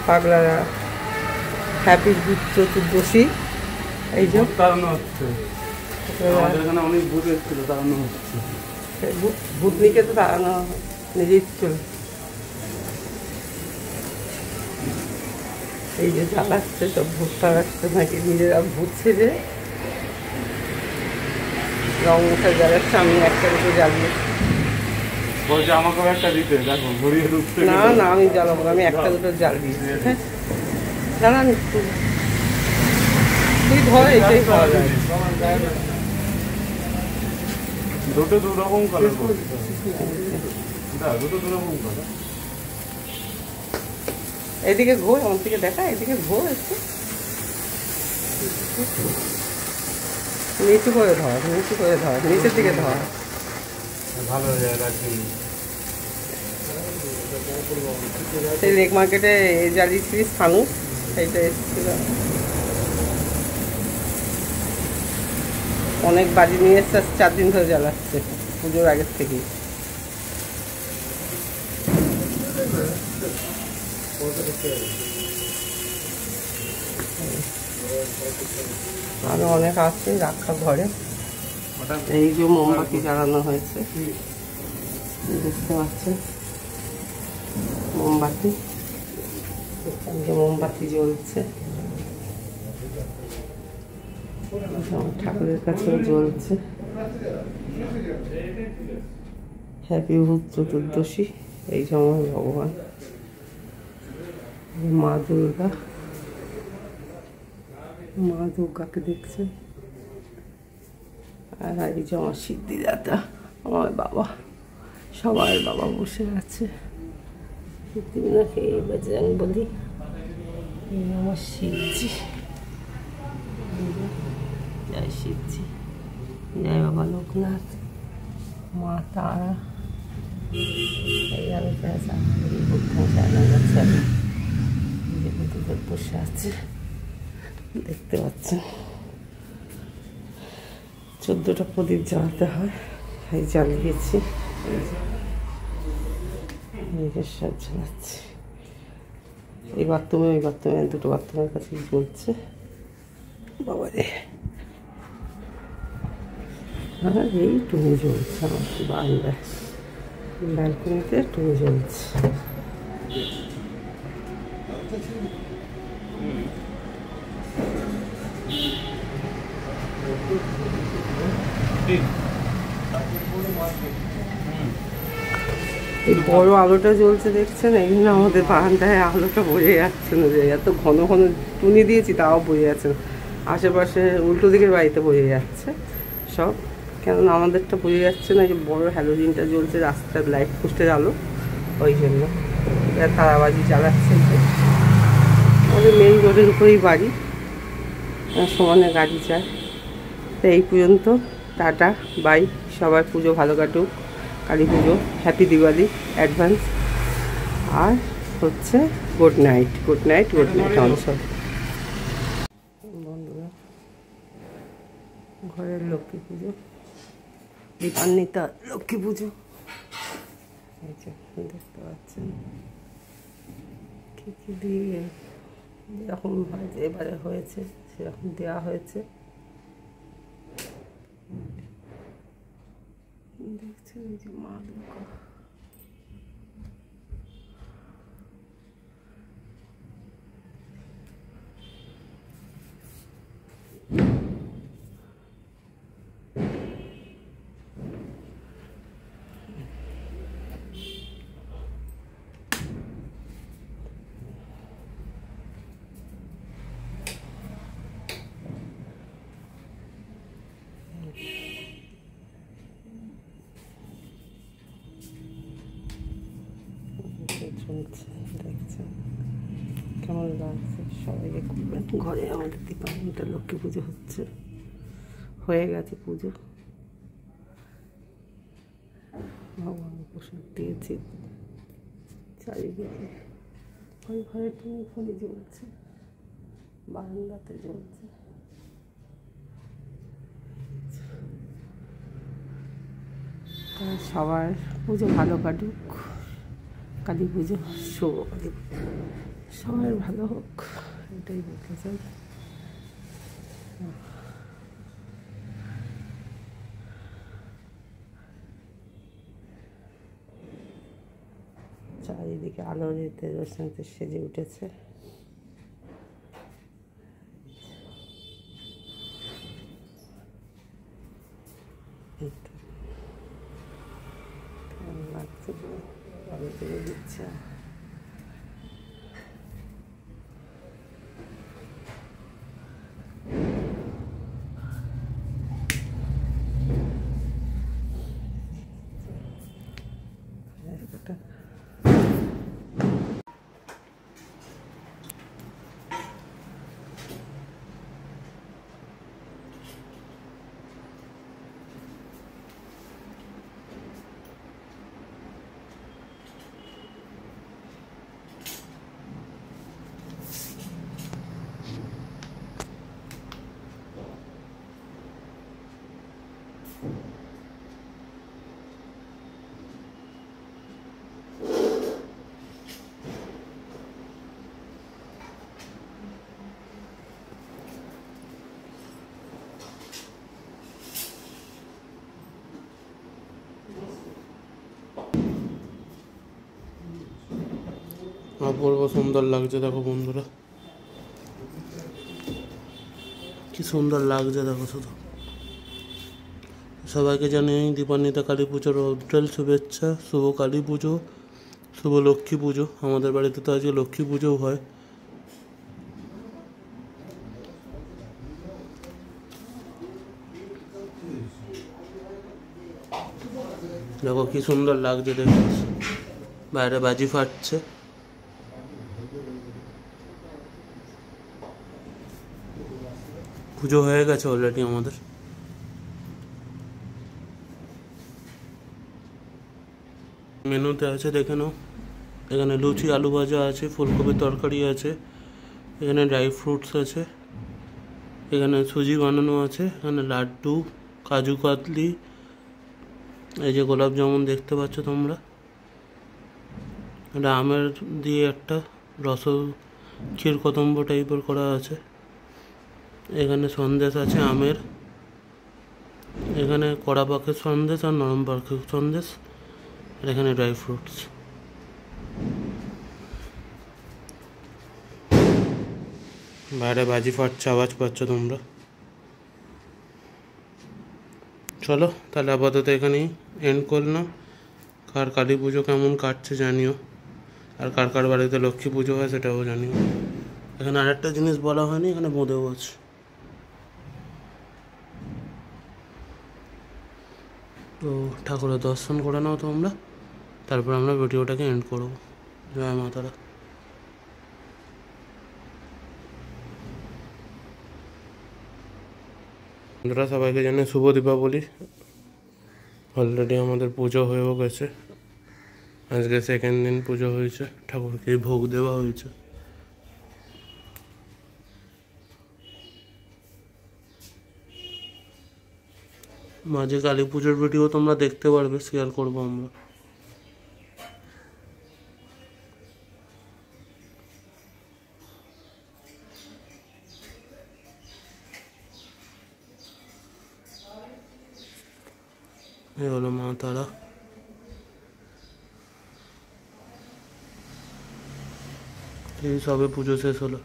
পাগলারা happy ভূত চতুর্দশী। এই যে তাড়ানো হচ্ছে, আমাদের এখানে অনেক ভূত এসেছিল, তাড়ানো হচ্ছে। ভূতনিকে তো তাড়ানো নিজেই চল। এই যে জ্বালাচ্ছে সব ভূত তাড়াচ্ছে নাকি, নিজেরা ভূত ছেড়ে রং উঠে জ্বালাচ্ছে। আমি একটা দুটো জ্বালিয়েছি, বলছে আমাকেও একটা দিতে, দেখো ঘুরিয়ে ঢুকতে। না না আমি জ্বালাবো না, আমি একটা দুটো জ্বাল দিয়েছি। হ্যাঁ জ্বালান একটু, ঠিক হয়, এটাই পাওয়া যায়। দুটো দু রকম কালার করতে হবে, দুটো দু রকম কালার। এদিকে ঘোর, আমার দিকে দেখা, এদিকে ঘোর একটু নিচু করে ধর, নিচু করে ধর, নিচের দিকে ধর, ভালো হয়ে যায়। সেই লেক মার্কেটে জ্বালিয়েছিলিস থানু, সেইটা এসেছিল। অনেক বাজি নিয়ে এসছে, 4 দিন ধরে জ্বালাচ্ছে পুজোর আগের থেকেই। আরো অনেক আছে রাখা ঘরে। এই যে মোমবাতি জ্বালানো হয়েছে, দেখতে পাচ্ছেন মোমবাতি, মোমবাতি জ্বলছে, ঠাকুরের কাছেও জ্বলছে। হ্যাপি ভূত চতুর্দশী। এই সময় ভগবান মা দুর্গা, মা দুর্গাকে দেখছেন। আর এই যে আমার সিদ্ধিদাতা, আমার বাবা, সবার বাবা বসে আছে। সিদ্ধিনাকে এই বাজান বলি, এই আমার শিবজি। জয় শিবজি, জয় বাবা লোকনাথ, মা তারা। এই আমি বসে আছে, দেখতে পাচ্ছেন। 14টা প্রদীপ জ্বালাতে হয়, এই জ্বালিয়েছি। সব জ্বালাচ্ছি। এই বাথরুমে, ওই বাথরুমে, দুটো বাথরুমের কাছে জ্বলছে। বাবা রে, আর এই টুনি জ্বলছে আমার বারান্দায়, ব্যালকনিতে টুনি জ্বলছে। এই বড় আলোটা জ্বলছে দেখছেন, এই জন্য আমাদের বারান্দায় আলোটা বোঝা যাচ্ছে না, যে এত ঘন ঘন টুনি দিয়েছি তাও বোঝা যাচ্ছে না। আশেপাশে উল্টো দিকের বাড়িতে বোঝা যাচ্ছে সব, কেননা আমাদেরটা বোঝা যাচ্ছে না। যে বড় হ্যালোজিনটা জ্বলছে রাস্তার লাইট পোস্টের আলো, ওই জন্য তারাবাজি জ্বালাচ্ছে। আমাদের মেইন রোডের উপরেই বাড়ি, সমানে গাড়ি যায়। তো এই পর্যন্ত, টাটা বাই, সবার পুজো ভালো কাটুক, কালী পুজো, হ্যাপি দিওয়ালি অ্যাডভান্স। আর হচ্ছে good night, good night, good night আমাদের সব বন্ধুরা। ঘরের লক্ষ্মী পুজো, দীপান্বিতা লক্ষ্মী পুজো, দেখতে পাচ্ছেন কী দিয়ে যেরকম এবারে হয়েছে সেরকম দেওয়া হয়েছে। দেখছেন এই যে মা দুর্গা, চলছে দেখছেন কেমন লাগছে। সবাইকে করবেন ঘরে, আমাদের দীপান্বিতা লক্ষ্মী পুজো হচ্ছে, হয়ে গেছে পুজো। ভগবান প্রসাদ দিয়েছি চারিদিকে। ওই ঘরে টুনি ফোনে জ্বলছে, বারান্দাতে জ্বলছে। সবার পুজো ভালো কাটুক, কালী পুজো শুভ। সবাই ভালো হোক, এটাই বলতে চাই। চারিদিকে আলো যেতে রোশনাইতে সেজে উঠেছে। লাগছে আলো থেকে দিচ্ছে। অপূর্ব সুন্দর লাগছে, দেখো বন্ধুরা কি সুন্দর লাগছে, দেখো শুধু। সবাইকে জানিয়ে দীপান্বিতা কালী পুজোর উজ্জ্বল শুভেচ্ছা। শুভ কালী পুজো, শুভ লক্ষ্মী পুজো। আমাদের বাড়িতে তো আজকে লক্ষ্মী পুজোও হয়। দেখো কি সুন্দর লাগছে, দেখো বাইরে বাজি ফাটছে। পুজো হয়ে গেছে অলরেডি আমাদের। মেনুতে আছে দেখে নাও, এখানে লুচি আলু ভাজা আছে, ফুলকপির তরকারি আছে, এখানে ড্রাই ফ্রুটস আছে, এখানে সুজি বানানো আছে, এখানে লাড্ডু, কাজু কাতলি, এই যে গোলাপ জামুন দেখতে পাচ্ছ তোমরা, এটা আমের দিয়ে একটা রস ক্ষীর কদম্ব টাইপের করা আছে, এখানে সন্দেশ আছে আমের, এখানে কড়া পাকের সন্দেশ আর নরম পাকের সন্দেশ, আর এখানে ড্রাই ফ্রুটস। বাইরে বাজি ফাটছে, আওয়াজ পাচ্ছ তোমরা। চলো তাহলে আপাতত এখানেই এন্ড করলাম। কার কালী পুজো কেমন কাটছে জানিও, আর কার কার বাড়িতে লক্ষ্মী পুজো হয় সেটাও জানিও। এখানে আরেকটা জিনিস বলা হয়নি, এখানে বোঁদেও আছে। তো ঠাকুরের দর্শন করে নাও তোমরা, তারপর আমরা ভিডিওটাকে এন্ড করব। জয় মা তারা। বন্ধুরা সবাইকে জানাই শুভ দীপাবলি। অলরেডি আমাদের পুজো হয়েও গেছে, আজকে সেকেন্ড দিন পুজো হয়েছে, ঠাকুরকে ভোগ দেওয়া হয়েছে। মাঝে কালী পুজোর ভিডিও তোমরা দেখতে পারবে, শেয়ার করবো আমরা। এই হলো মা তারা। এই সবে পুজো শেষ হলো।